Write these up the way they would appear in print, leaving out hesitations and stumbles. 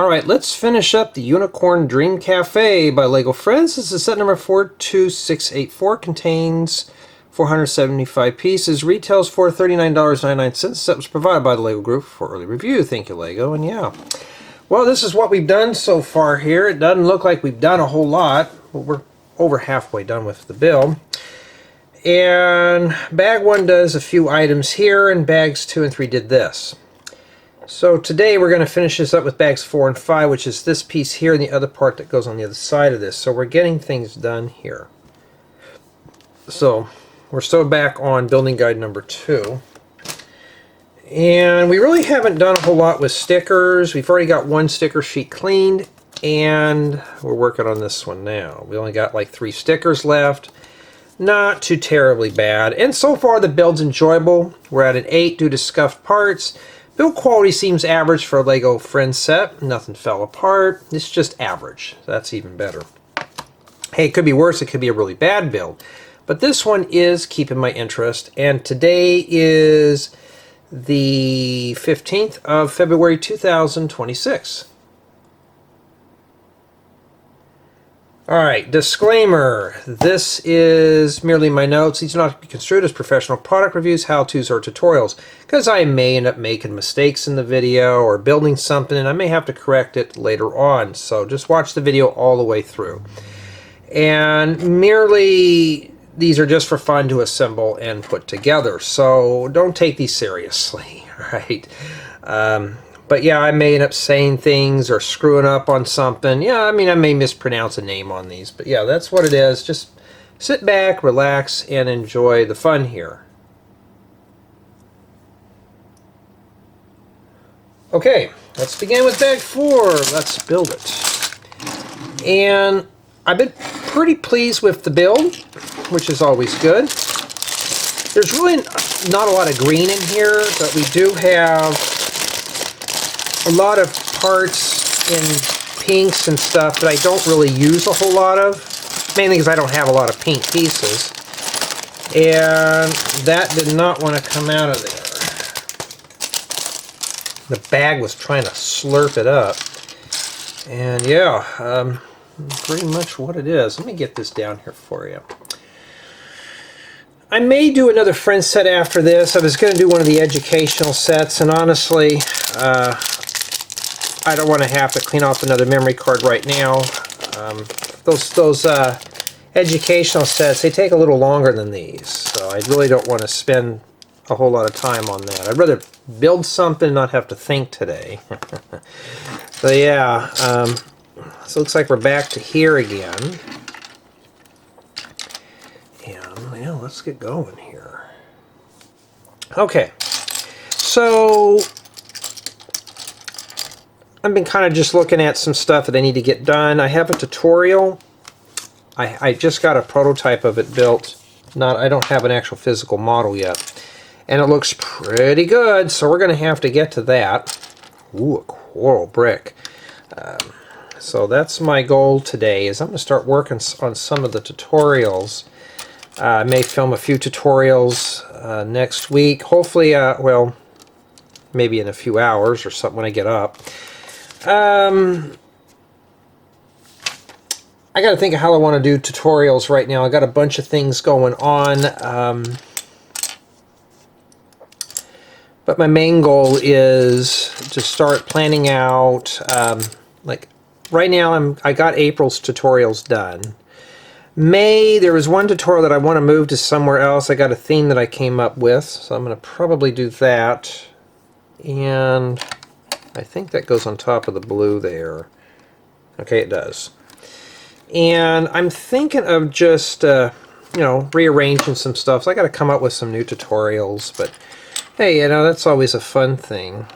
Alright, let's finish up the Unicorn Dream Cafe by LEGO Friends. This is set number 42684, contains 475 pieces, retails for $39.99. Set was provided by the LEGO Group for early review. Thank you, LEGO. And yeah, well, this is what we've done so far here. It doesn't look like we've done a whole lot, but we're over halfway done with the build. And bag 1 does a few items here, and bags 2 and 3 did this. So today we're going to finish this up with bags 4 and 5, which is this piece here and the other part that goes on the other side of this. So we're getting things done here. So we're still back on building guide number 2. And we really haven't done a whole lot with stickers. We've already got 1 sticker sheet cleaned, and we're working on this one now. We only got like 3 stickers left. Not too terribly bad. And so far the build's enjoyable. We're at an 8 due to scuffed parts. Build quality seems average for a LEGO Friends set. Nothing fell apart. It's just average. That's even better. Hey, it could be worse. It could be a really bad build. But this one is keeping my interest. And today is the 15th of February 2026. Alright, disclaimer. This is merely my notes. These are not to be construed as professional product reviews, how-tos, or tutorials, because I may end up making mistakes in the video or building something, and I may have to correct it later on. So just watch the video all the way through. And merely, these are just for fun to assemble and put together. So don't take these seriously, right? But yeah, I may end up saying things or screwing up on something. Yeah, I mean, I may mispronounce a name on these. But yeah, that's what it is. Just sit back, relax, and enjoy the fun here. Okay, let's begin with bag 4. Let's build it. And I've been pretty pleased with the build, which is always good. There's really not a lot of green in here, but we do have a lot of parts in pinks and stuff that I don't really use a whole lot of, mainly because I don't have a lot of pink pieces. And that did not want to come out of there. The bag was trying to slurp it up. And yeah, pretty much what it is. Let me get this down here for you. I may do another Friends set after this. I was going to do one of the educational sets, and honestly, I don't want to have to clean off another memory card right now. Those educational sets, they take a little longer than these, so I really don't want to spend a whole lot of time on that. I'd rather build something and not have to think today. So yeah, so it looks like we're back to here again. And yeah, let's get going here. Okay, so I've been kind of just looking at some stuff that I need to get done. I have a tutorial. I just got a prototype of it built. I don't have an actual physical model yet. And it looks pretty good, so we're going to have to get to that. Ooh, a coral brick. So that's my goal today, is I'm going to start working on some of the tutorials. I may film a few tutorials next week. Hopefully, well, maybe in a few hours or something when I get up. I got to think of how I want to do tutorials right now. I got a bunch of things going on, but my main goal is to start planning out. Like right now, I got April's tutorials done. May, there was one tutorial that I want to move to somewhere else. I got a theme that I came up with, so I'm going to probably do that. And I think that goes on top of the blue there. Okay, it does. And I'm thinking of just, you know, rearranging some stuff. So I got to come up with some new tutorials. But hey, you know, that's always a fun thing.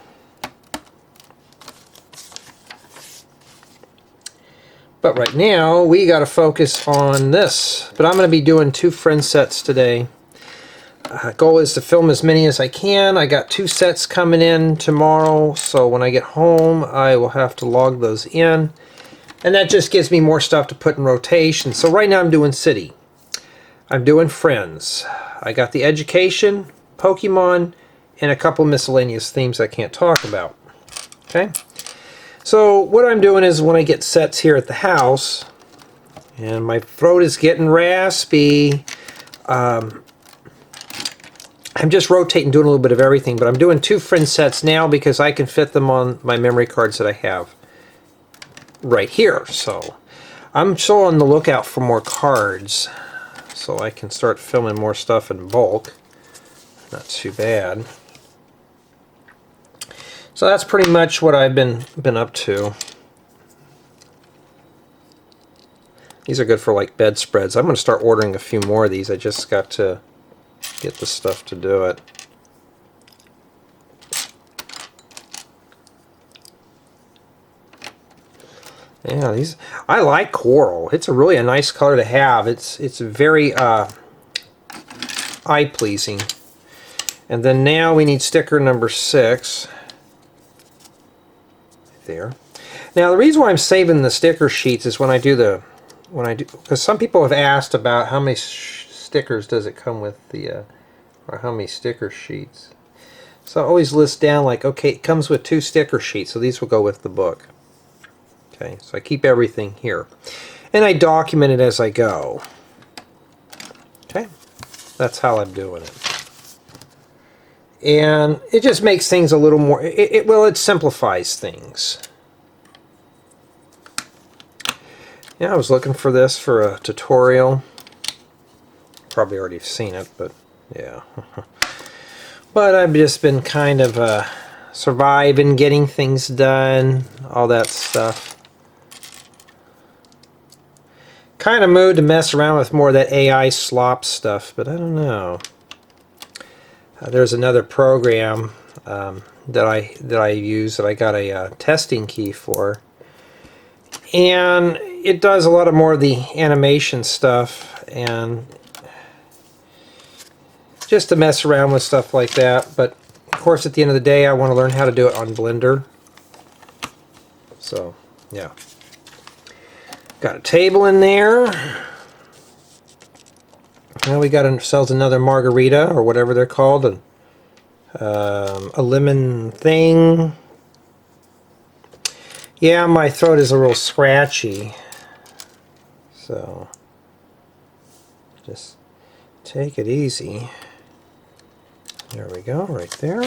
But right now, we got to focus on this. But I'm going to be doing 2 Friends sets today. Goal is to film as many as I can. I got 2 sets coming in tomorrow, so when I get home I will have to log those in, and that just gives me more stuff to put in rotation. So right now I'm doing City, I'm doing Friends, I got the Education, Pokemon, and a couple miscellaneous themes I can't talk about. Okay, So what I'm doing is when I get sets here at the house, and my throat is getting raspy, I'm just rotating, doing a little bit of everything, but I'm doing 2 fringe sets now because I can fit them on my memory cards that I have right here. So I'm still on the lookout for more cards so I can start filming more stuff in bulk. Not too bad. So that's pretty much what I've been up to. These are good for like bedspreads. I'm going to start ordering a few more of these. I just got to get the stuff to do it. Yeah, these, I like coral. It's a nice color to have. It's very eye pleasing. And then now we need sticker number 6. There. Now the reason why I'm saving the sticker sheets is because some people have asked about how many stickers does it come with or how many sticker sheets. So I always list down like, okay, it comes with 2 sticker sheets, so these will go with the book. Okay, so I keep everything here. And I document it as I go. Okay, that's how I'm doing it. And it just makes things a little more, it simplifies things. Yeah, I was looking for this for a tutorial. Probably already seen it, but yeah. But I've just been kind of surviving, getting things done, all that stuff. Kind of mood to mess around with more of that AI slop stuff, but I don't know. There's another program that I use that I got a testing key for, and it does a lot of more of the animation stuff, and just to mess around with stuff like that. But of course, at the end of the day, I want to learn how to do it on Blender. So yeah, got a table in there. Now we got ourselves another margarita, or whatever they're called, and a lemon thing. Yeah, my throat is a little scratchy, so just take it easy. There we go, right there.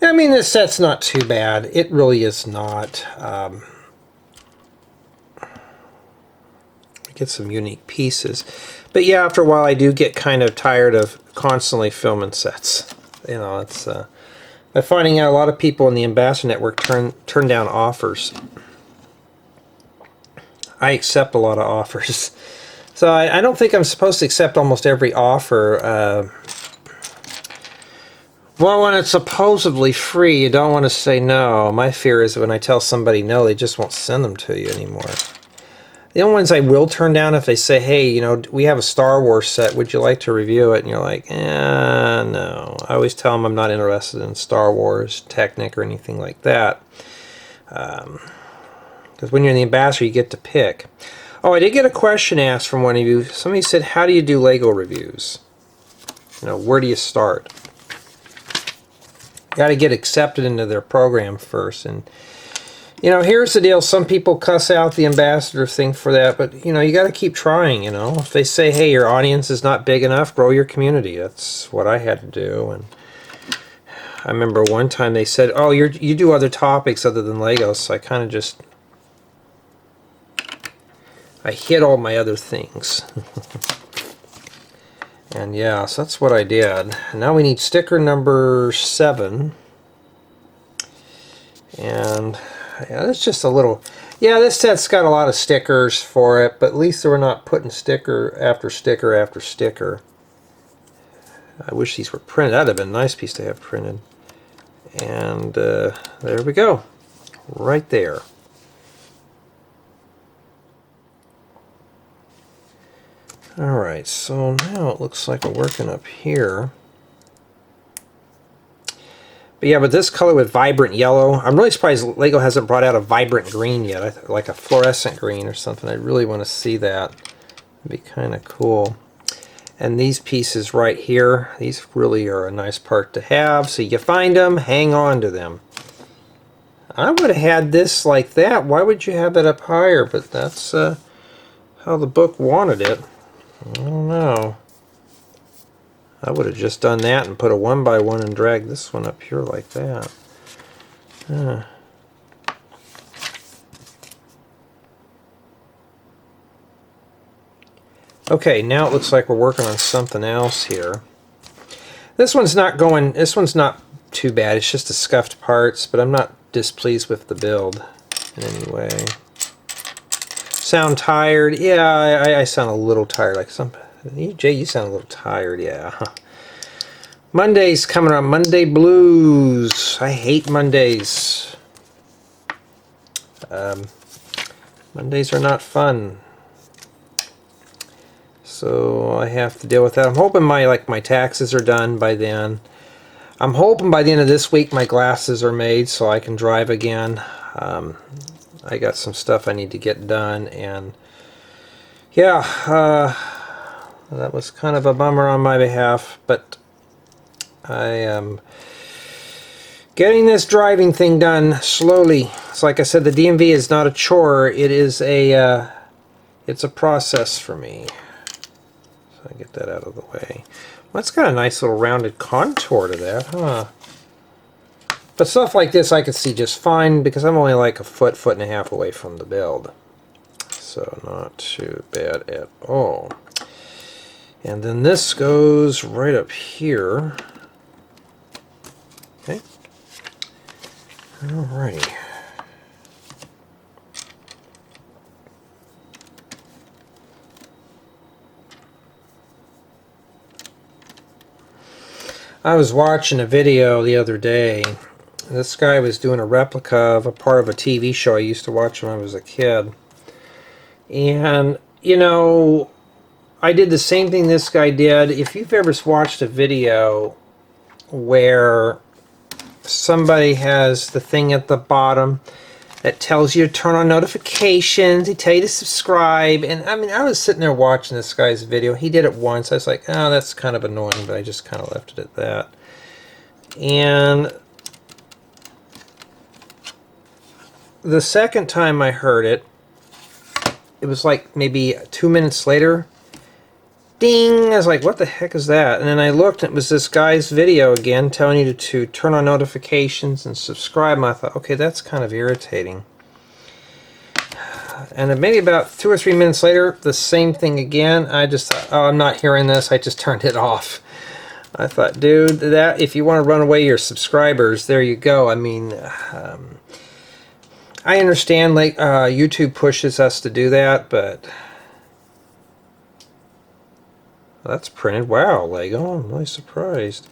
I mean, this set's not too bad. It really is not. Get some unique pieces, but yeah, after a while I do get kind of tired of constantly filming sets. You know, it's I'm finding out a lot of people in the Ambassador Network turn down offers. I accept a lot of offers, so I don't think I'm supposed to accept almost every offer. Well, when it's supposedly free, you don't want to say no. My fear is when I tell somebody no, they just won't send them to you anymore. The only ones I will turn down if they say, hey, you know, we have a Star Wars set, would you like to review it? And you're like, no. I always tell them I'm not interested in Star Wars, Technic, or anything like that. Because when you're in the Ambassador, you get to pick. Oh, I did get a question asked from one of you. Somebody said, how do you do Lego reviews? You know, where do you start? You got to get accepted into their program first. And you know, here's the deal. Some people cuss out the Ambassador thing for that, but you know, you got to keep trying. You know, if they say, hey, your audience is not big enough, grow your community. That's what I had to do. And I remember one time they said, oh, you do other topics other than Legos. So I kind of just, I hid all my other things. And yeah, so that's what I did. Now we need sticker number 7. And yeah, it's just a little, yeah, this set's got a lot of stickers for it, but at least we're not putting sticker after sticker after sticker. I wish these were printed. That'd have been a nice piece to have printed. And there we go. Right there. Alright, so now it looks like we're working up here. But yeah, but this color with vibrant yellow, I'm really surprised Lego hasn't brought out a vibrant green yet, like a fluorescent green or something. I really want to see that. It'd be kind of cool. And these pieces right here, these really are a nice part to have. So you find them, hang on to them. I would have had this like that. Why would you have it up higher? But that's how the book wanted it. I don't know. I would have just done that and put a 1x1 and dragged this one up here like that. Okay, now it looks like we're working on something else here. This one's not too bad. It's just the scuffed parts, but I'm not displeased with the build in any way. Sound tired? Yeah, I sound a little tired. Like Jay, you sound a little tired. Yeah. Monday's coming on. Monday blues. I hate Mondays. Mondays are not fun. So I have to deal with that. I'm hoping my taxes are done by then. I'm hoping by the end of this week my glasses are made so I can drive again. I got some stuff I need to get done, and yeah, that was kind of a bummer on my behalf, but I am getting this driving thing done slowly. So like I said, the DMV is not a chore. It is it's a process for me. So I get that out of the way. Well, it's got a nice little rounded contour to that, huh? But stuff like this I could see just fine because I'm only like a foot and a half away from the build. So not too bad at all. And then this goes right up here. Okay. Alrighty. I was watching a video the other day. This guy was doing a replica of a part of a TV show I used to watch when I was a kid. And, you know, I did the same thing this guy did. If you've ever watched a video where somebody has the thing at the bottom that tells you to turn on notifications, they tell you to subscribe, and I mean, I was sitting there watching this guy's video. He did it once. I was like, oh, that's kind of annoying, but I just kind of left it at that. And the second time I heard it, it was like maybe 2 minutes later. Ding! I was like, what the heck is that? And then I looked, and it was this guy's video again telling you to turn on notifications and subscribe. And I thought, okay, that's kind of irritating. And then maybe about 2 or 3 minutes later, the same thing again. I just thought, oh, I'm not hearing this. I just turned it off. I thought, dude, that if you want to run away your subscribers, there you go. I mean, I understand like YouTube pushes us to do that, but that's printed. Wow, Lego. I'm really surprised.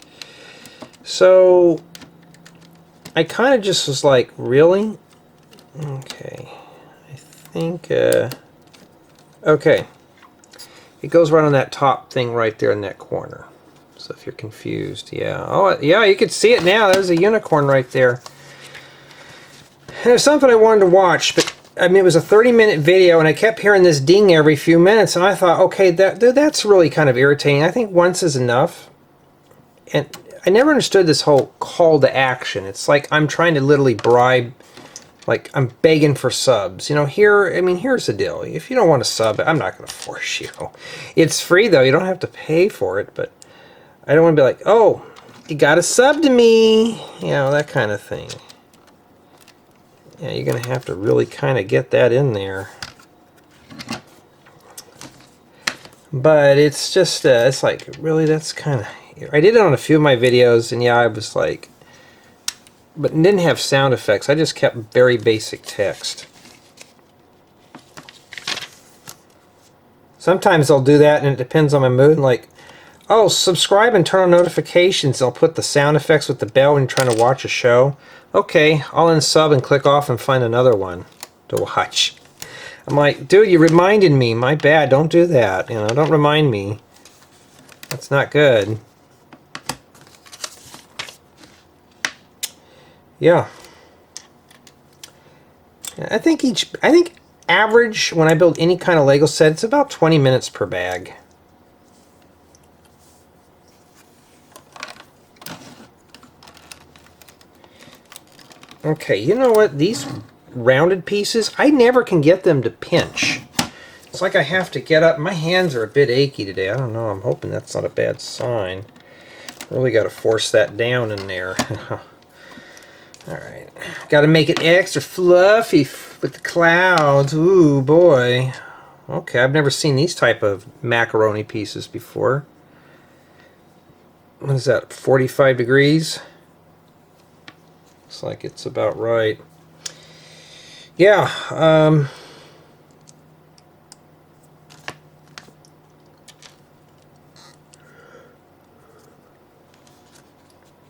So I kind of just was like, really? Okay. I think, okay. It goes right on that top thing right there in that corner. So if you're confused, yeah. Oh, yeah, you can see it now. There's a unicorn right there. And it's something I wanted to watch, but I mean, it was a 30-minute video, and I kept hearing this ding every few minutes, and I thought, okay, that's really kind of irritating. I think once is enough. And I never understood this whole call to action. It's like I'm trying to literally bribe, like I'm begging for subs. You know, I mean, here's the deal. If you don't want to sub, I'm not going to force you. It's free, though. You don't have to pay for it, but I don't want to be like, oh, you got to sub to me. You know, that kind of thing. Yeah, you're going to have to really kind of get that in there. But it's just, it's like, really, that's kind of... I did it on a few of my videos, and yeah, I was like... But it didn't have sound effects. I just kept very basic text. Sometimes I'll do that, and it depends on my mood. Like, oh, subscribe and turn on notifications. I'll put the sound effects with the bell when you're trying to watch a show. Okay, I'll unsub and click off and find another one to watch. I'm like, dude, you reminded me. My bad. Don't do that. You know, don't remind me. That's not good. Yeah. I think average when I build any kind of Lego set, it's about 20 minutes per bag. Okay, you know what? These rounded pieces, I never can get them to pinch. It's like I have to get up. My hands are a bit achy today. I don't know. I'm hoping that's not a bad sign. Really got to force that down in there. Alright. Got to make it extra fluffy with the clouds. Ooh, boy. Okay, I've never seen these type of macaroni pieces before. What is that, 45 degrees? Looks like it's about right. Yeah,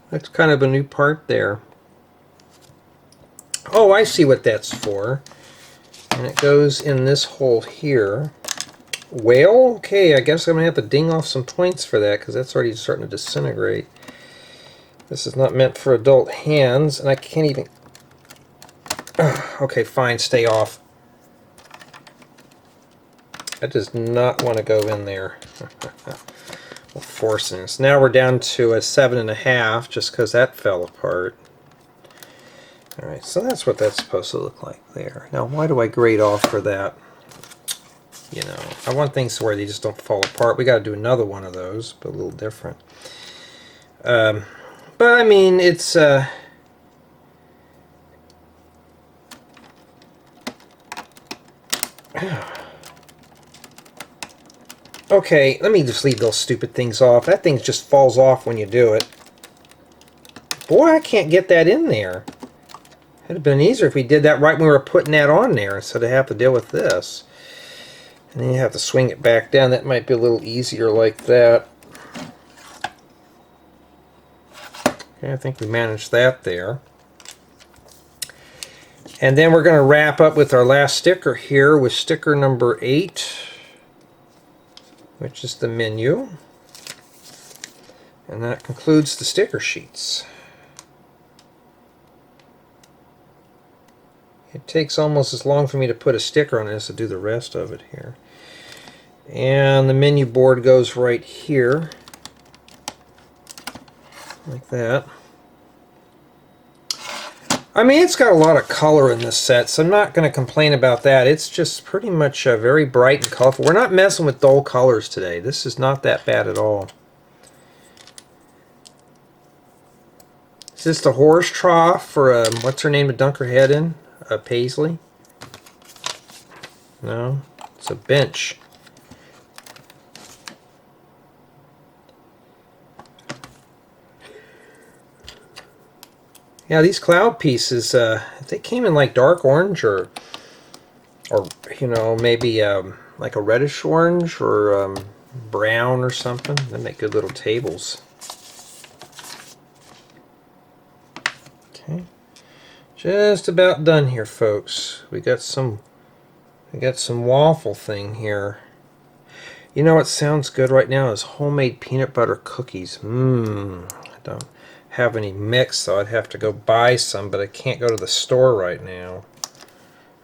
that's kind of a new part there. Oh, I see what that's for. And it goes in this hole here. Well, okay, I guess I'm going to have to ding off some points for that because that's already starting to disintegrate. This is not meant for adult hands, and I can't even... Okay, fine, stay off. That does not want to go in there. We're forcing this. Now we're down to a 7.5 just because that fell apart. Alright, so that's what that's supposed to look like there. Now, why do I grade off for that? You know, I want things where they just don't fall apart. We got to do another one of those, but a little different. But I mean, it's okay, let me just leave those stupid things off. That thing just falls off when you do it. Boy, I can't get that in there. It'd have been easier if we did that right when we were putting that on there instead of have to deal with this. And then you have to swing it back down. That might be a little easier like that. Okay, I think we managed that there. And then we're going to wrap up with our last sticker here with sticker number 8, which is the menu. And that concludes the sticker sheets. It takes almost as long for me to put a sticker on it as to do the rest of it here. And the menu board goes right here, like that. I mean, it's got a lot of color in this set, so I'm not going to complain about that. It's just pretty much very bright and colorful. We're not messing with dull colors today. This is not that bad at all. Is this the horse trough for, what's her name to dunk her head in? Paisley? No, it's a bench. Yeah, these cloud pieces, they came in like dark orange or you know, maybe like a reddish orange or brown or something. They make good little tables. Okay, just about done here, folks. We got some waffle thing here. You know what sounds good right now is homemade peanut butter cookies. I don't have any mix, so I'd have to go buy some, but I can't go to the store right now.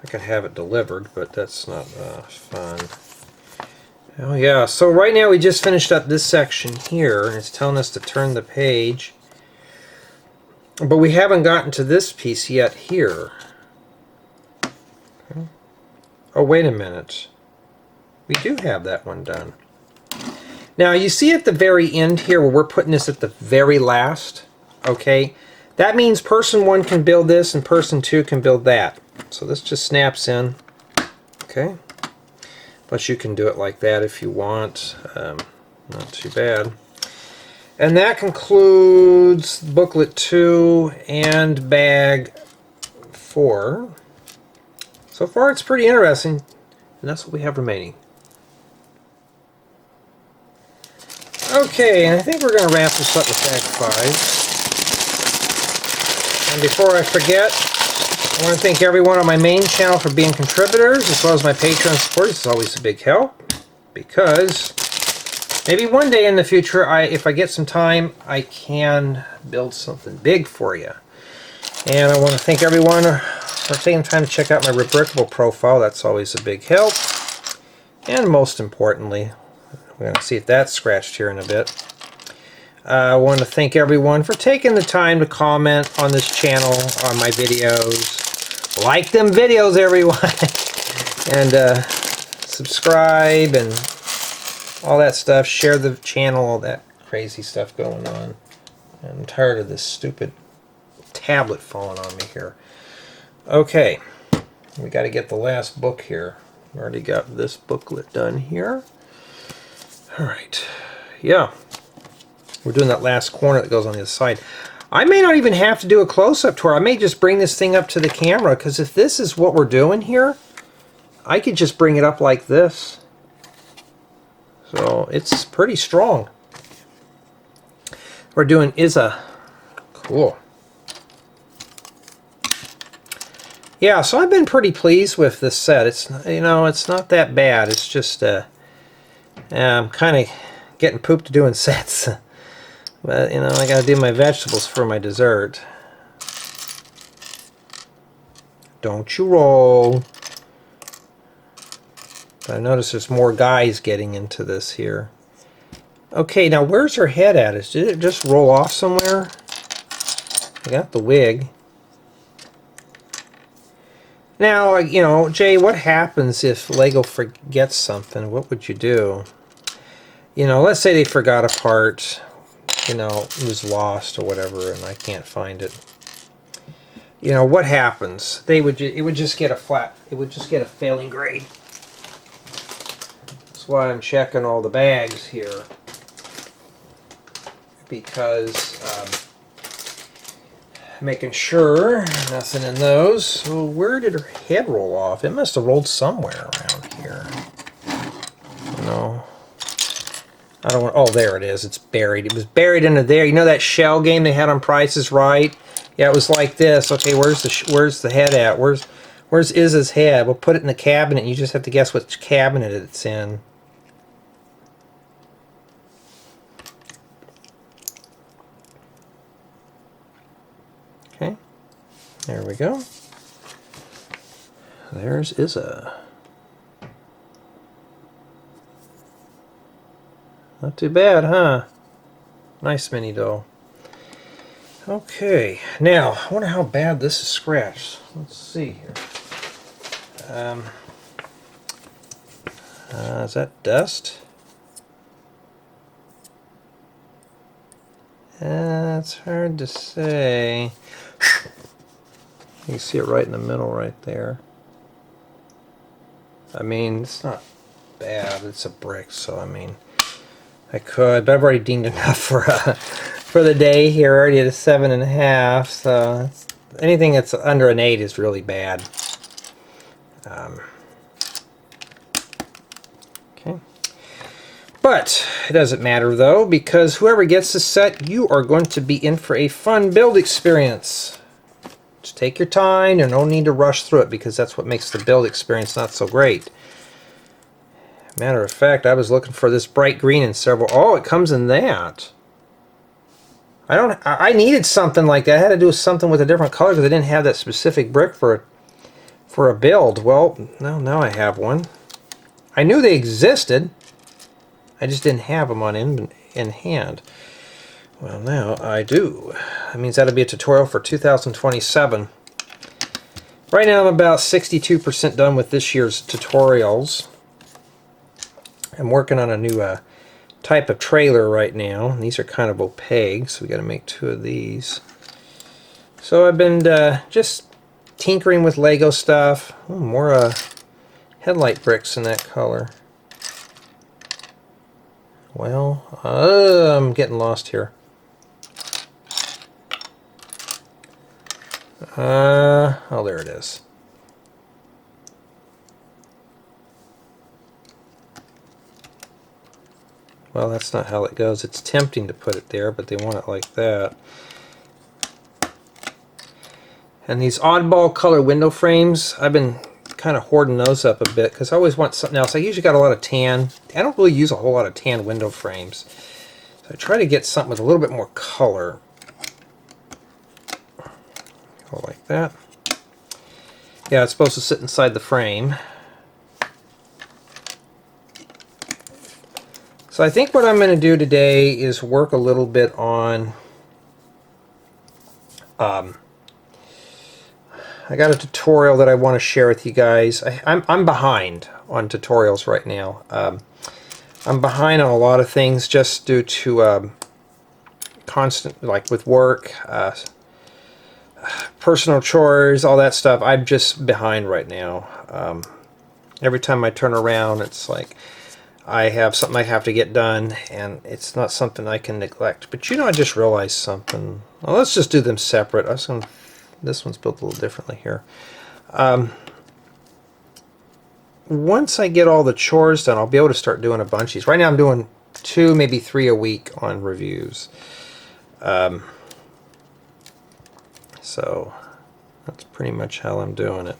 I could have it delivered, but that's not fun. Oh yeah, so right now we just finished up this section here, and it's telling us to turn the page. But we haven't gotten to this piece yet here. Okay. Oh, wait a minute. We do have that one done. Now, you see at the very end here where we're putting this at the very last? Okay, that means person 1 can build this and person 2 can build that. So this just snaps in. Okay, but you can do it like that if you want. Not too bad. And that concludes booklet 2 and bag 4. So far it's pretty interesting, and that's what we have remaining. Okay, and I think we're going to wrap this up with bag 5. And before I forget, I want to thank everyone on my main channel for being contributors, as well as my Patreon supporters. It's always a big help, because maybe one day in the future, if I get some time, I can build something big for you. And I want to thank everyone for taking the time to check out my Rebrickable profile. That's always a big help. And most importantly, we're going to see if that's scratched here in a bit. I want to thank everyone for taking the time to comment on this channel, on my videos. Like them videos, everyone. And subscribe and all that stuff. Share the channel, all that crazy stuff going on. I'm tired of this stupid tablet falling on me here. Okay, we got to get the last book here. We already got this booklet done here. All right, yeah. We're doing that last corner that goes on the other side. I may not even have to do a close-up tour. I may just bring this thing up to the camera, because if this is what we're doing here, I could just bring it up like this. So it's pretty strong. We're doing Isa. Cool. Yeah, so I've been pretty pleased with this set. It's, you know, it's not that bad. It's just I'm kind of getting pooped doing sets. But, you know, I gotta do my vegetables for my dessert. Don't you roll. But I notice there's more guys getting into this here. Okay, now where's her head at? Did it just roll off somewhere? I got the wig. Now, you know, Jay, what happens if Lego forgets something? What would you do? You know, let's say they forgot a part. You know, it was lost or whatever, and I can't find it. You know, what happens? It would just get a flat. It would just get a failing grade. That's why I'm checking all the bags here, because making sure nothing in those. So where did her head roll off? It must have rolled somewhere around here. No. I don't want, oh, there it is. It's buried. It was buried into there. You know that shell game they had on Price is Right? Yeah, it was like this. Okay, where's the head at? Where's Iz's head? We'll put it in the cabinet. You just have to guess which cabinet it's in. Okay. There we go. There's Isa. Not too bad, huh? Nice mini doll. Okay, now I wonder how bad this is scratched. Let's see here. Is that dust? It's hard to say. You can see it right in the middle right there. I mean, it's not bad. It's a brick, so I mean, I could, but I've already deemed enough for the day here. Already at a 7.5, so anything that's under an 8 is really bad. Okay, but it doesn't matter though, because whoever gets this set, you are going to be in for a fun build experience. Just take your time. There's no need to rush through it, because that's what makes the build experience not so great. Matter of fact, I was looking for this bright green in several. Oh, it comes in that. I needed something like that. I had to do something with a different color because I didn't have that specific brick for a build. Well, now I have one. I knew they existed. I just didn't have them on in hand. Well, now I do. That means that'll be a tutorial for 2027. Right now I'm about 62% done with this year's tutorials. I'm working on a new type of trailer right now. And these are kind of opaque, so we got to make 2 of these. So I've been just tinkering with Lego stuff. Oh, more headlight bricks in that color. Well, I'm getting lost here. Oh, there it is. Well, that's not how it goes. It's tempting to put it there, but they want it like that. And these oddball color window frames, I've been kind of hoarding those up a bit because I always want something else. I usually got a lot of tan. I don't really use a whole lot of tan window frames. So I try to get something with a little bit more color. Go like that. Yeah, it's supposed to sit inside the frame. So I think what I'm going to do today is work a little bit on, I got a tutorial that I want to share with you guys. I'm behind on tutorials right now. I'm behind on a lot of things just due to constant, like with work, personal chores, all that stuff. I'm just behind right now. Every time I turn around, it's like I have something I have to get done, and it's not something I can neglect. But you know, I just realized something. Well, let's just do them separate. This one's built a little differently here. Once I get all the chores done, I'll be able to start doing a bunch of these. Right now I'm doing 2, maybe 3 a week on reviews. So that's pretty much how I'm doing it.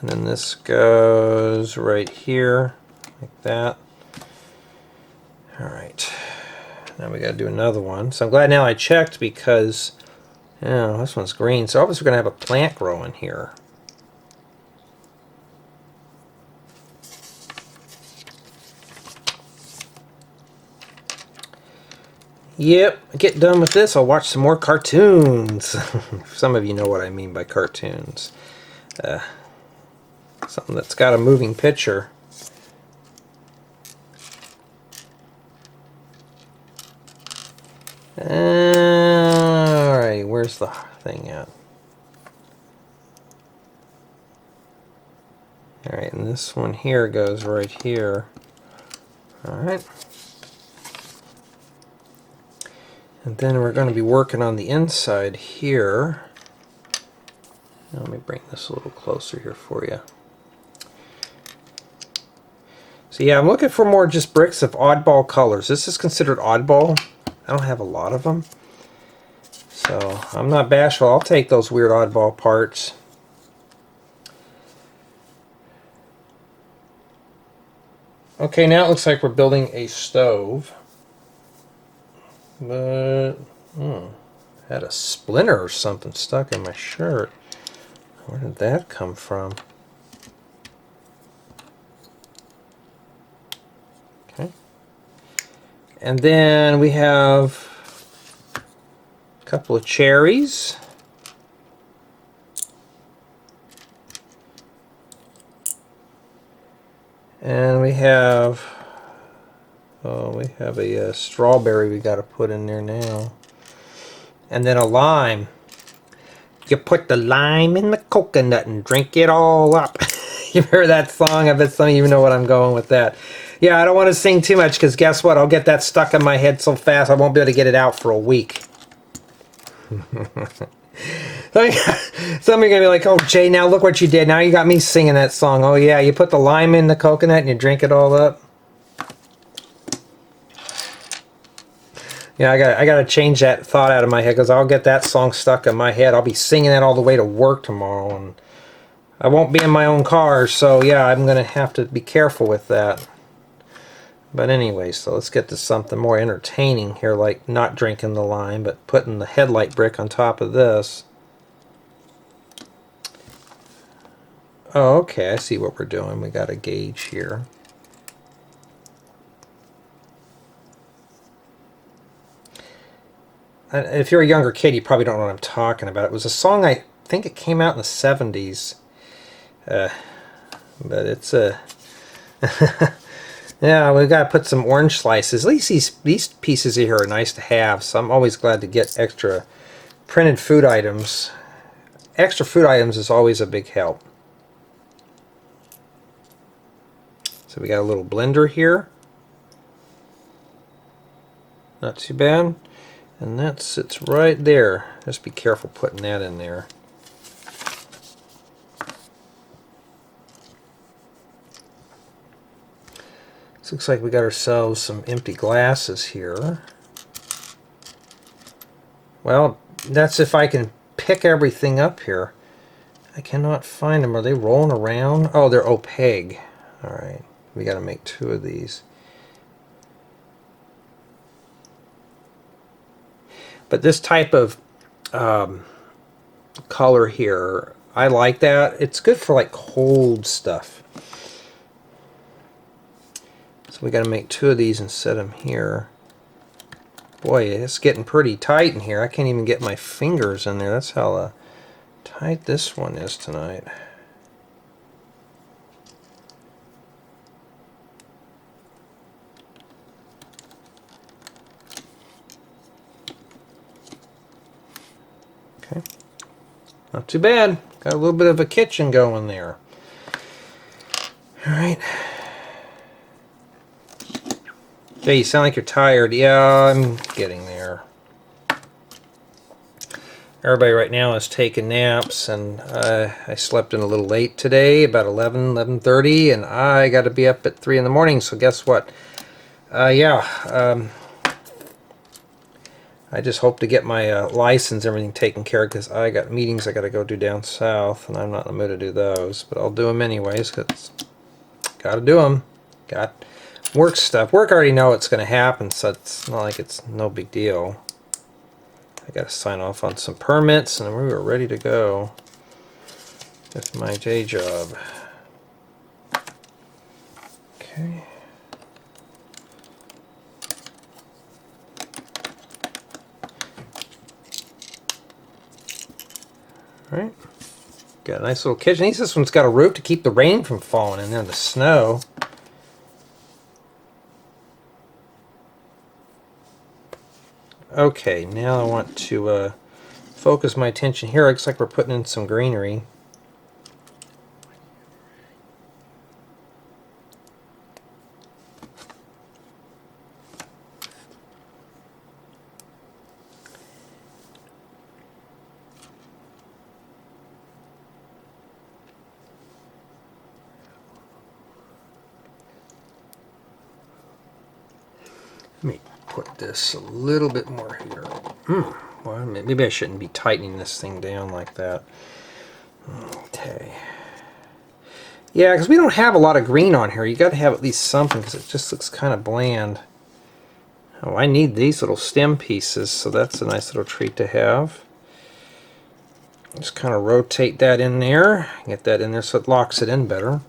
And then this goes right here, like that. Alright, now we got to do another one. So I'm glad now I checked because, this one's green. So obviously we're going to have a plant growing here. Yep, get done with this, I'll watch some more cartoons. Some of you know what I mean by cartoons. Something that's got a moving picture. Alright, where's the thing at? Alright, and this one here goes right here. Alright. And then we're going to be working on the inside here. Let me bring this a little closer here for you. So yeah, I'm looking for more just bricks of oddball colors. This is considered oddball. I don't have a lot of them. So I'm not bashful. I'll take those weird oddball parts. Okay, now it looks like we're building a stove. But, had a splinter or something stuck in my shirt. Where did that come from? Okay. And then we have a couple of cherries. And we have a strawberry we got to put in there now. And then a lime. You put the lime in the coconut and drink it all up. You've heard that song? I bet some of you know what I'm going with that. Yeah, I don't want to sing too much because guess what? I'll get that stuck in my head so fast I won't be able to get it out for a week. Some of you are going to be like, oh, Jay, now look what you did. Now you got me singing that song. Oh, yeah, you put the lime in the coconut and you drink it all up. Yeah, I gotta change that thought out of my head because I'll get that song stuck in my head. I'll be singing that all the way to work tomorrow, and I won't be in my own car, so yeah, I'm gonna have to be careful with that. But anyway, so let's get to something more entertaining here, like not drinking the lime, but putting the headlight brick on top of this. Oh, okay, I see what we're doing. We got a gauge here. If you're a younger kid, you probably don't know what I'm talking about. It was a song, I think it came out in the 70s. But it's a... yeah, we've got to put some orange slices. At least these pieces here are nice to have, so I'm always glad to get extra printed food items. Extra food items is always a big help. So we got a little blender here. Not too bad. And that sits right there. Just be careful putting that in there. This looks like we got ourselves some empty glasses here. Well, that's if I can pick everything up here. I cannot find them. Are they rolling around? Oh, they're opaque. Alright, we got to make 2 of these. But this type of color here, I like that. It's good for like cold stuff. So we got to make 2 of these and set them here. Boy, it's getting pretty tight in here. I can't even get my fingers in there. That's how tight this one is tonight. Okay, not too bad. Got a little bit of a kitchen going there. All right. Jay, you sound like you're tired. Yeah, I'm getting there. Everybody right now is taking naps, and I slept in a little late today, about 11:30, and I got to be up at 3 in the morning, so guess what? I just hope to get my license, everything taken care of, because I got meetings I got to go do down south, and I'm not in the mood to do those, but I'll do them anyways, because got to do them. Got work stuff. Work, I already know it's going to happen, so it's not like it's no big deal. I got to sign off on some permits, and we were ready to go with my day job. Okay. All right. Got a nice little kitchen. This one's got a roof to keep the rain from falling in there, the snow. Okay, now I want to focus my attention here. It looks like we're putting in some greenery. Let me put this a little bit more here. Well, maybe I shouldn't be tightening this thing down like that. Okay. Yeah, because we don't have a lot of green on here. You got to have at least something, because it just looks kind of bland. Oh, I need these little stem pieces, so that's a nice little treat to have. Just kind of rotate that in there. Get that in there so it locks it in better.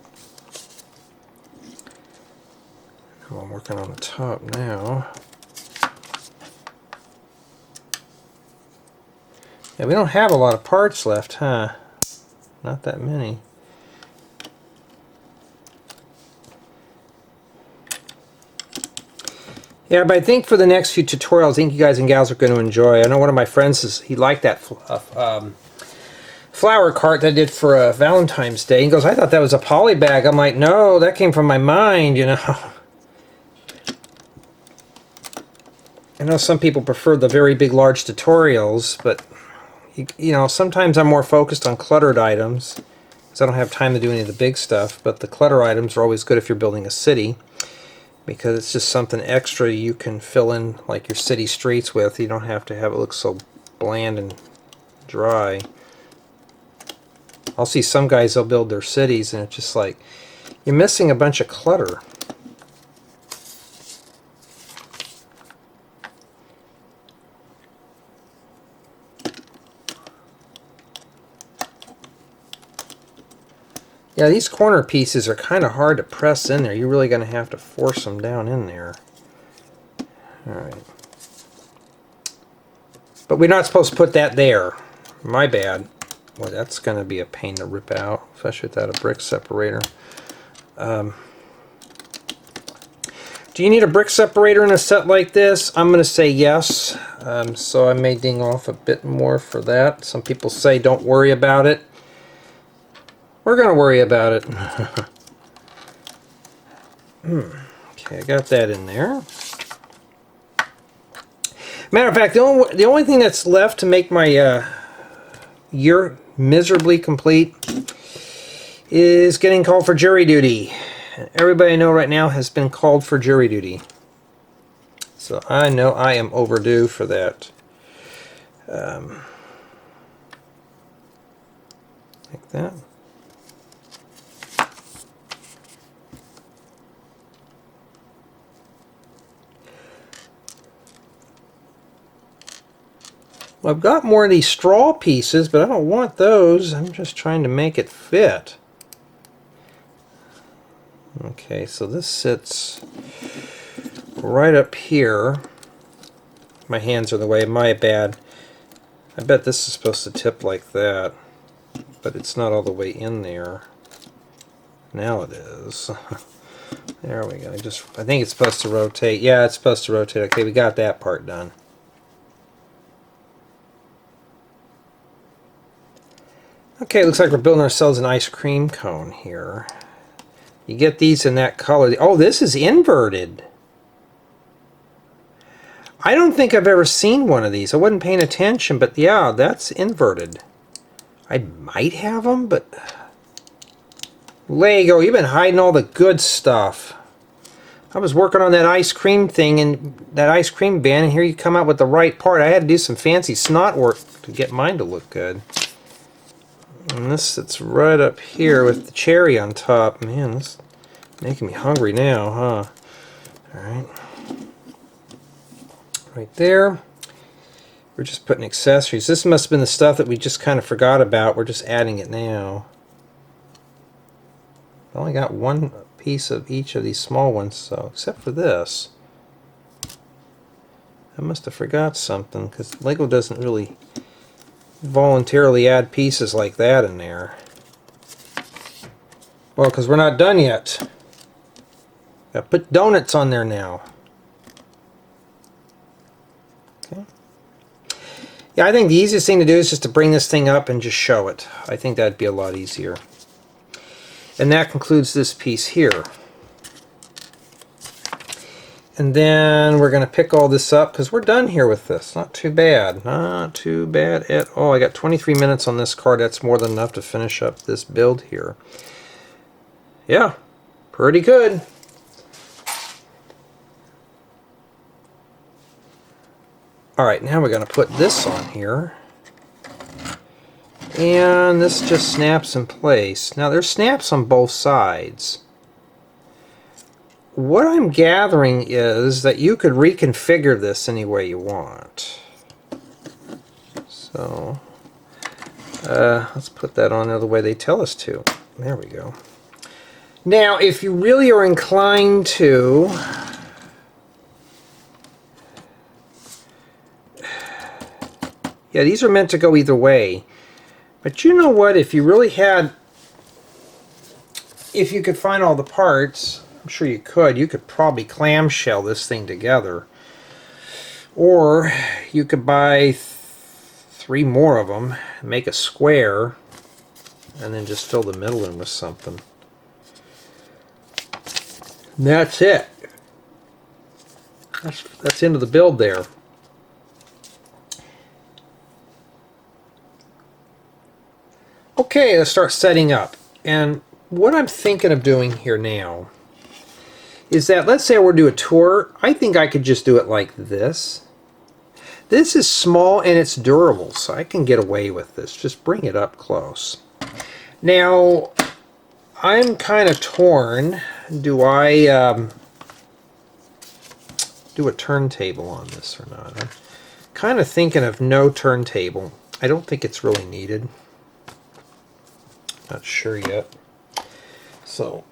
Oh, I'm working on the top now. Yeah, we don't have a lot of parts left, huh? Not that many. Yeah, but I think for the next few tutorials, I think you guys and gals are going to enjoy. I know one of my friends, he liked that flower cart that I did for Valentine's Day. He goes, I thought that was a poly bag. I'm like, no, that came from my mind, you know. I know some people prefer the very big, large tutorials, but you know, sometimes I'm more focused on cluttered items, because I don't have time to do any of the big stuff. But the clutter items are always good if you're building a city, because it's just something extra you can fill in like your city streets with. You don't have to have it look so bland and dry. I'll see some guys, they'll build their cities, and it's just like you're missing a bunch of clutter. Yeah, these corner pieces are kind of hard to press in there. You're really going to have to force them down in there. Alright. But we're not supposed to put that there. My bad. Well, that's going to be a pain to rip out, especially without a brick separator. Do you need a brick separator in a set like this? I'm going to say yes. So I may ding off a bit more for that. Some people say don't worry about it. We're going to worry about it. Okay, I got that in there. Matter of fact, the only thing that's left to make my year miserably complete is getting called for jury duty. Everybody I know right now has been called for jury duty. So I know I am overdue for that. Like that. Well, I've got more of these straw pieces, but I don't want those. I'm just trying to make it fit. Okay, so this sits right up here. My hands are in the way, my bad. I bet this is supposed to tip like that, but it's not all the way in there. Now it is. There we go. I think it's supposed to rotate. Yeah, it's supposed to rotate. Okay, we got that part done. Okay, it looks like we're building ourselves an ice cream cone here. You get these in that color. Oh, this is inverted. I don't think I've ever seen one of these. I wasn't paying attention, but yeah, that's inverted. I might have them, but... Lego, you've been hiding all the good stuff. I was working on that ice cream thing and that ice cream bin, and here you come out with the right part. I had to do some fancy snot work to get mine to look good. And this sits right up here with the cherry on top. Man, this is making me hungry now, huh? Alright. Right there. We're just putting accessories. This must have been the stuff that we just kind of forgot about. We're just adding it now. I only got one piece of each of these small ones, so except for this. I must have forgot something, because Lego doesn't really voluntarily add pieces like that in there. Well, because we're not done yet. Got to put donuts on there now. Okay. Yeah, I think the easiest thing to do is just to bring this thing up and just show it. I think that'd be a lot easier. And that concludes this piece here. And then we're going to pick all this up because we're done here with this. Not too bad. Not too bad at all. I got 23 minutes on this card. That's more than enough to finish up this build here. Yeah, pretty good. Alright, now we're going to put this on here. And this just snaps in place. Now there's snaps on both sides. What I'm gathering is that you could reconfigure this any way you want. So let's put that on there the way they tell us to. There we go. Now if you really are inclined to, yeah, these are meant to go either way. But you know what, if you really had, if you could find all the parts, I'm sure you could probably clamshell this thing together. Or you could buy 3 more of them, make a square, and then just fill the middle in with something. And that's it. That's into the build there. Okay, let's start setting up. And what I'm thinking of doing here now is that, let's say I were to do a tour, I think I could just do it like this. This is small and it's durable, so I can get away with this. Just bring it up close. Now, I'm kind of torn. Do I do a turntable on this or not? I'm kind of thinking of no turntable. I don't think it's really needed. Not sure yet. So,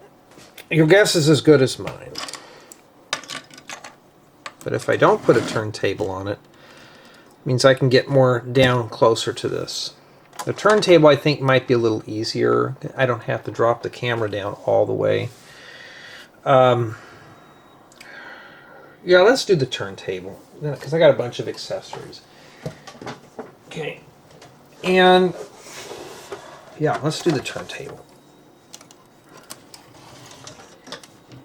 your guess is as good as mine. But if I don't put a turntable on it, it means I can get more down closer to this. The turntable I think might be a little easier. I don't have to drop the camera down all the way. Yeah, let's do the turntable because I got a bunch of accessories. Okay. And yeah, let's do the turntable.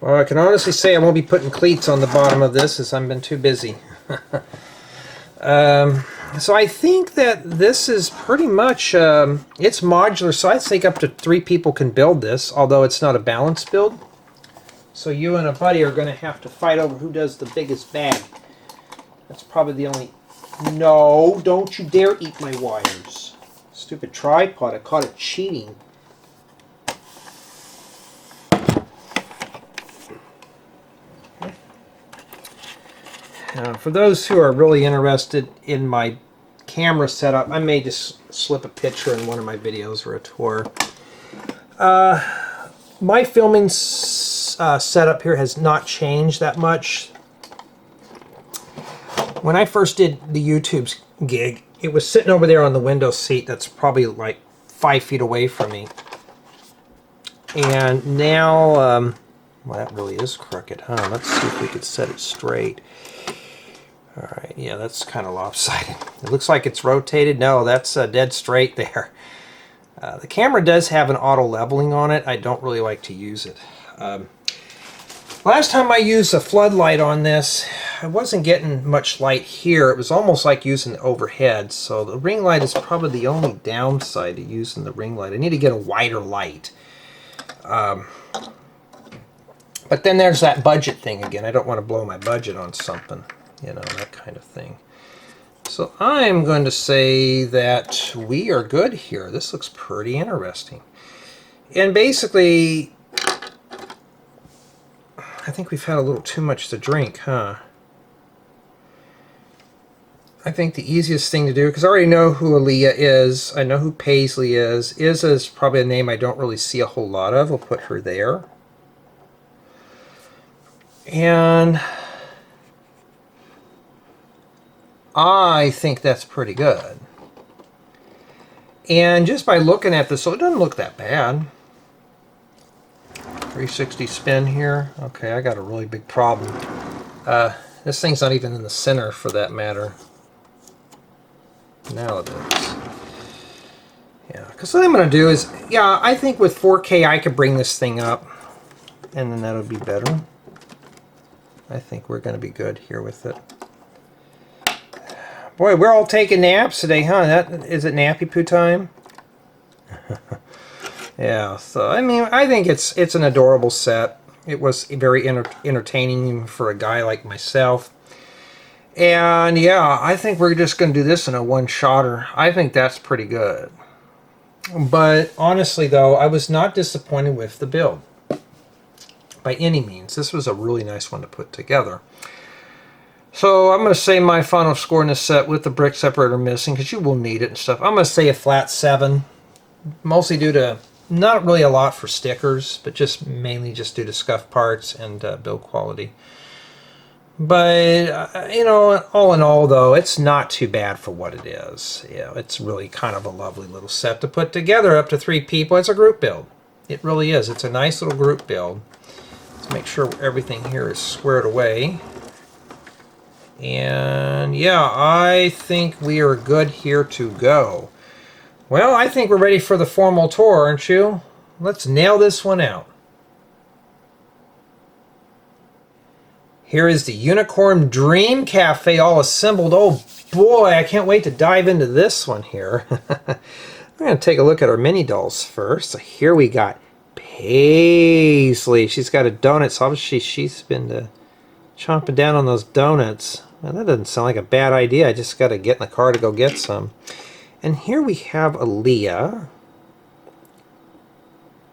Well, I can honestly say I won't be putting cleats on the bottom of this as I've been too busy. So I think that this is pretty much, it's modular, so I think up to 3 people can build this, although it's not a balanced build. So you and a buddy are going to have to fight over who does the biggest bag. That's probably the only... No, don't you dare eat my wires. Stupid tripod, I caught it cheating. For those who are really interested in my camera setup, I may just slip a picture in one of my videos or a tour. my filming setup here has not changed that much. When I first did the YouTube's gig, it was sitting over there on the window seat that's probably like 5 feet away from me. And now, well, that really is crooked, huh? Let's see if we could set it straight. All right, yeah, that's kind of lopsided. It looks like it's rotated. No, that's dead straight there. The camera does have an auto leveling on it. I don't really like to use it. Last time I used a floodlight on this, I wasn't getting much light here. It was almost like using the overhead. So the ring light is probably the only downside to using the ring light. I need to get a wider light. But then there's that budget thing again. I don't want to blow my budget on something, you know, that kind of thing. So I'm going to say that we are good here. This looks pretty interesting. And basically, I think we've had a little too much to drink, huh? I think the easiest thing to do, because I already know who Aliya is, I know who Paisley is. Is probably a name I don't really see a whole lot of. We'll put her there. And I think that's pretty good. And just by looking at this, so it doesn't look that bad. 360 spin here. Okay, I got a really big problem. This thing's not even in the center for that matter. Now it is. Yeah, because what I'm going to do is, yeah, I think with 4K I could bring this thing up, and then that'll be better. I think we're going to be good here with it. Boy, we're all taking naps today, huh? Is it nappy poo time? Yeah, so I mean, I think it's an adorable set. It was very entertaining for a guy like myself. And yeah, I think we're just going to do this in a one-shotter. I think that's pretty good. But honestly, though, I was not disappointed with the build. By any means. This was a really nice one to put together. So I'm going to say my final score in this set with the brick separator missing, because you will need it and stuff. I'm going to say a flat 7. Mostly due to, not really a lot for stickers, but just mainly just due to scuff parts and build quality. But, you know, all in all, though, it's not too bad for what it is. You know, it's really kind of a lovely little set to put together up to 3 people. It's a group build. It really is. It's a nice little group build. Let's make sure everything here is squared away. And, yeah, I think we are good here to go. Well, I think we're ready for the formal tour, aren't you? Let's nail this one out. Here is the Unicorn Dream Cafe all assembled. Oh boy, I can't wait to dive into this one here. I'm going to take a look at our mini dolls first. So here we got Paisley. She's got a donut, so obviously she's been chomping down on those donuts. Well, that doesn't sound like a bad idea. I just got to get in the car to go get some. And here we have Aliya. I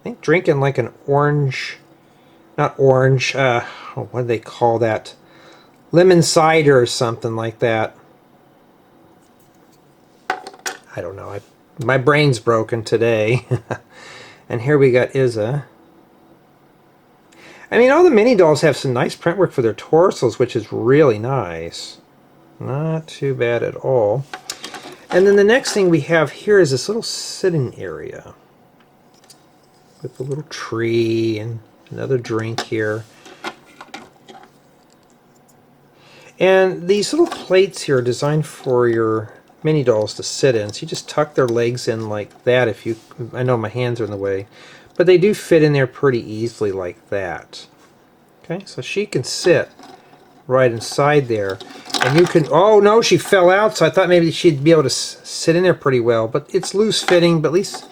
think drinking like an orange, not orange, what do they call that? Lemon cider or something like that. I don't know. My brain's broken today. And here we got Izza. I mean, all the mini dolls have some nice print work for their torsos, which is really nice. Not too bad at all. And then the next thing we have here is this little sitting area with a little tree and another drink here. And these little plates here are designed for your mini dolls to sit in. So you just tuck their legs in like that. If you, I know my hands are in the way, but they do fit in there pretty easily like that. Okay, so she can sit right inside there. And you can, oh no, she fell out, so I thought maybe she'd be able to sit in there pretty well. But it's loose fitting, but at least,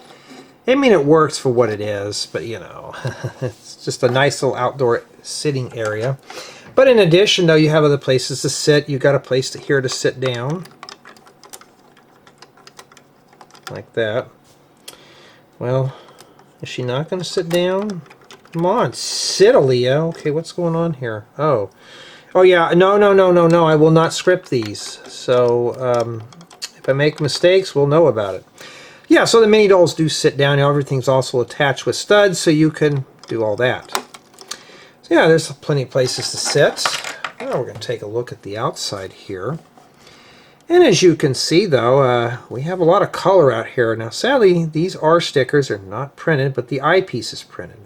I mean, it works for what it is. But you know, it's just a nice little outdoor sitting area. But in addition, though, you have other places to sit. You've got a place here to sit down. Like that. Well, is she not going to sit down? Come on, sit, Aliya. Okay, what's going on here? Oh. Oh, yeah. No. I will not script these. So, if I make mistakes, we'll know about it. Yeah, so the mini dolls do sit down. Now, everything's also attached with studs, so you can do all that. So yeah, there's plenty of places to sit. Now we're going to take a look at the outside here. And as you can see, though, we have a lot of color out here. Now, sadly, these are stickers. They're not printed, but the eyepiece is printed.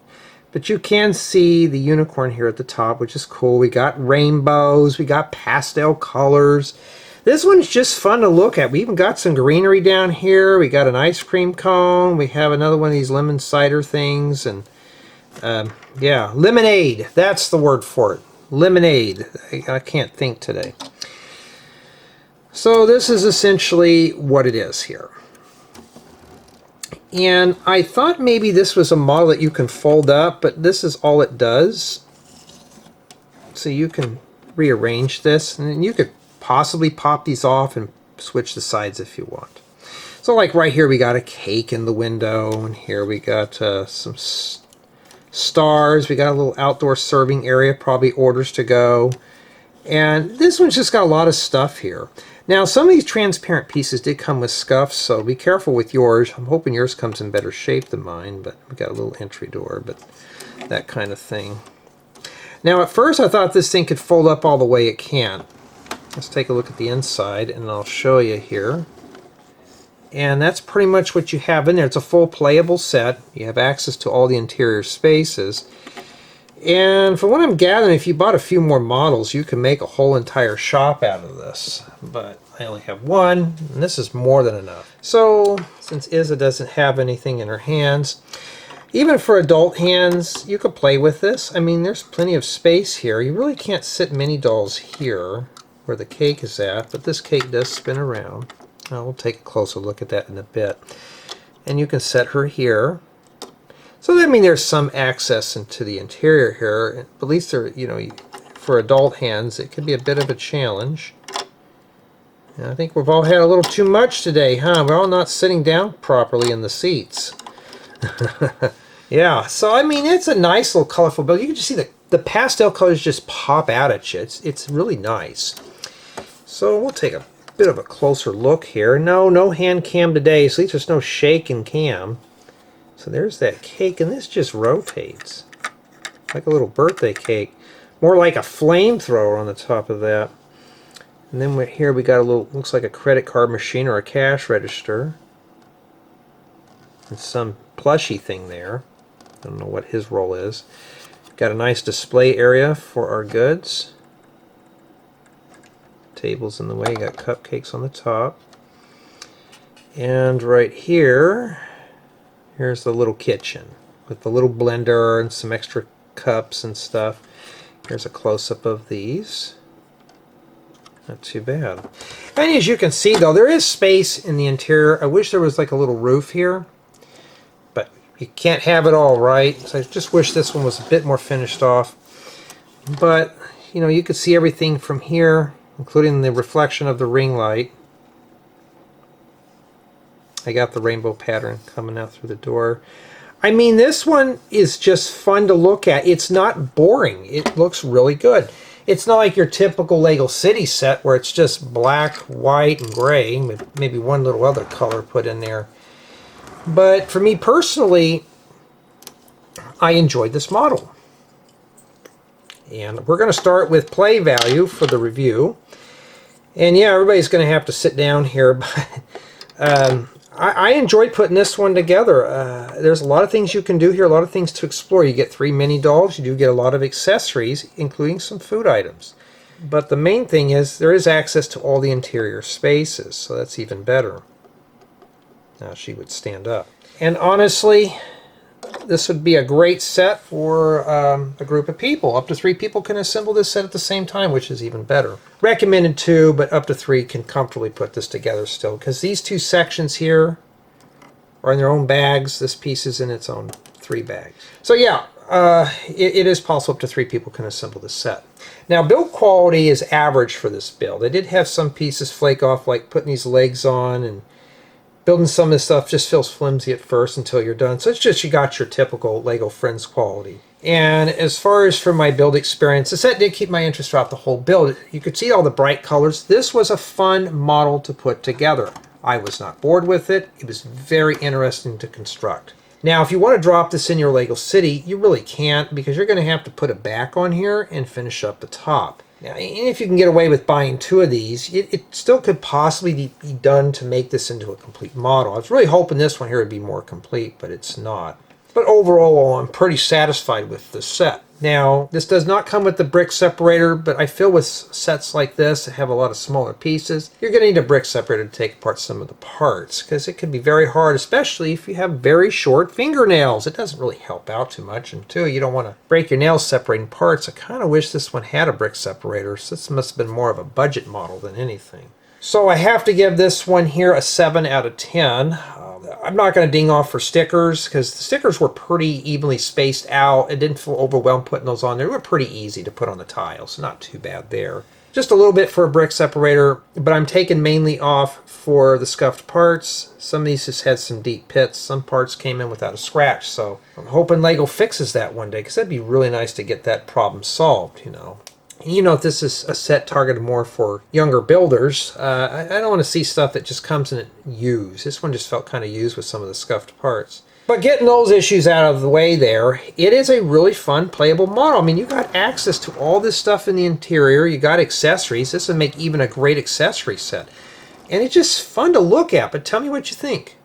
But you can see the unicorn here at the top, which is cool. We got rainbows. We got pastel colors. This one's just fun to look at. We even got some greenery down here. We got an ice cream cone. We have another one of these lemon cider things. And, yeah, lemonade. That's the word for it. Lemonade. I can't think today. So this is essentially what it is here. And I thought maybe this was a model that you can fold up, but this is all it does. So you can rearrange this, and you could possibly pop these off and switch the sides if you want. So like right here we got a cake in the window, and here we got some stars. We got a little outdoor serving area, probably orders to go. And this one's just got a lot of stuff here. Now, some of these transparent pieces did come with scuffs, so be careful with yours. I'm hoping yours comes in better shape than mine, but we got a little entry door, but that kind of thing. Now, at first I thought this thing could fold up all the way it can. Let's take a look at the inside, and I'll show you here. And that's pretty much what you have in there. It's a full playable set. You have access to all the interior spaces. And from what I'm gathering, if you bought a few more models, you can make a whole entire shop out of this. But I only have one, and this is more than enough. So, since Izza doesn't have anything in her hands, even for adult hands, you could play with this. I mean, there's plenty of space here. You really can't sit many dolls here where the cake is at, but this cake does spin around. We'll take a closer look at that in a bit. And you can set her here. So that means there's some access into the interior here. At least there, you know, for adult hands, it could be a bit of a challenge. And I think we've all had a little too much today, huh? We're all not sitting down properly in the seats. Yeah, so I mean, it's a nice little colorful build. You can just see the pastel colors just pop out at you. It's really nice. So we'll take a bit of a closer look here. No hand cam today, so at least there's no shake and cam. So there's that cake, and this just rotates like a little birthday cake. More like a flamethrower on the top of that. And then here we got a little, looks like a credit card machine or a cash register. And some plushy thing there. I don't know what his role is. Got a nice display area for our goods. Tables in the way, got cupcakes on the top. And right here, here's the little kitchen with the little blender and some extra cups and stuff. Here's a close-up of these. Not too bad. And as you can see, though, there is space in the interior. I wish there was like a little roof here, but you can't have it all, right? So I just wish this one was a bit more finished off. But, you know, you could see everything from here, including the reflection of the ring light. I got the rainbow pattern coming out through the door. I mean, this one is just fun to look at. It's not boring. It looks really good. It's not like your typical Lego City set where it's just black, white, and gray, with maybe one little other color put in there. But for me personally, I enjoyed this model. And we're going to start with play value for the review. And yeah, everybody's going to have to sit down here, but I enjoyed putting this one together. There's a lot of things you can do here, a lot of things to explore. You get 3 mini dolls, you do get a lot of accessories, including some food items. But the main thing is there is access to all the interior spaces, so that's even better. Now she would stand up. And honestly, this would be a great set for a group of people. Up to 3 people can assemble this set at the same time, which is even better. Recommended 2, but up to 3 can comfortably put this together still, because these 2 sections here are in their own bags. This piece is in its own 3 bags. So yeah, it is possible up to 3 people can assemble this set. Now, build quality is average for this build. I did have some pieces flake off, like putting these legs on, and building some of this stuff just feels flimsy at first until you're done. So it's just you got your typical Lego Friends quality. And as far as for my build experience, the set did keep my interest throughout the whole build. You could see all the bright colors. This was a fun model to put together. I was not bored with it. It was very interesting to construct. Now, if you want to drop this in your Lego City, you really can't, because you're going to have to put it back on here and finish up the top. Now, and if you can get away with buying 2 of these, it still could possibly be done to make this into a complete model. I was really hoping this one here would be more complete, but it's not. But overall, I'm pretty satisfied with the set. Now, this does not come with the brick separator, but I feel with sets like this that have a lot of smaller pieces, you're going to need a brick separator to take apart some of the parts, because it can be very hard, especially if you have very short fingernails. It doesn't really help out too much, and two, you don't want to break your nails separating parts. I kind of wish this one had a brick separator, so this must have been more of a budget model than anything. So I have to give this one here a 7 out of 10. I'm not going to ding off for stickers, because the stickers were pretty evenly spaced out. It didn't feel overwhelmed putting those on there. They were pretty easy to put on the tiles, so not too bad there. Just a little bit for a brick separator, but I'm taking mainly off for the scuffed parts. Some of these just had some deep pits. Some parts came in without a scratch, so I'm hoping Lego fixes that one day, because that'd be really nice to get that problem solved, you know. You know, if this is a set targeted more for younger builders, I don't want to see stuff that just comes in used. This one just felt kind of used with some of the scuffed parts. But getting those issues out of the way there, it is a really fun playable model. I mean, you got access to all this stuff in the interior. You got accessories. This would make even a great accessory set. And it's just fun to look at, but tell me what you think.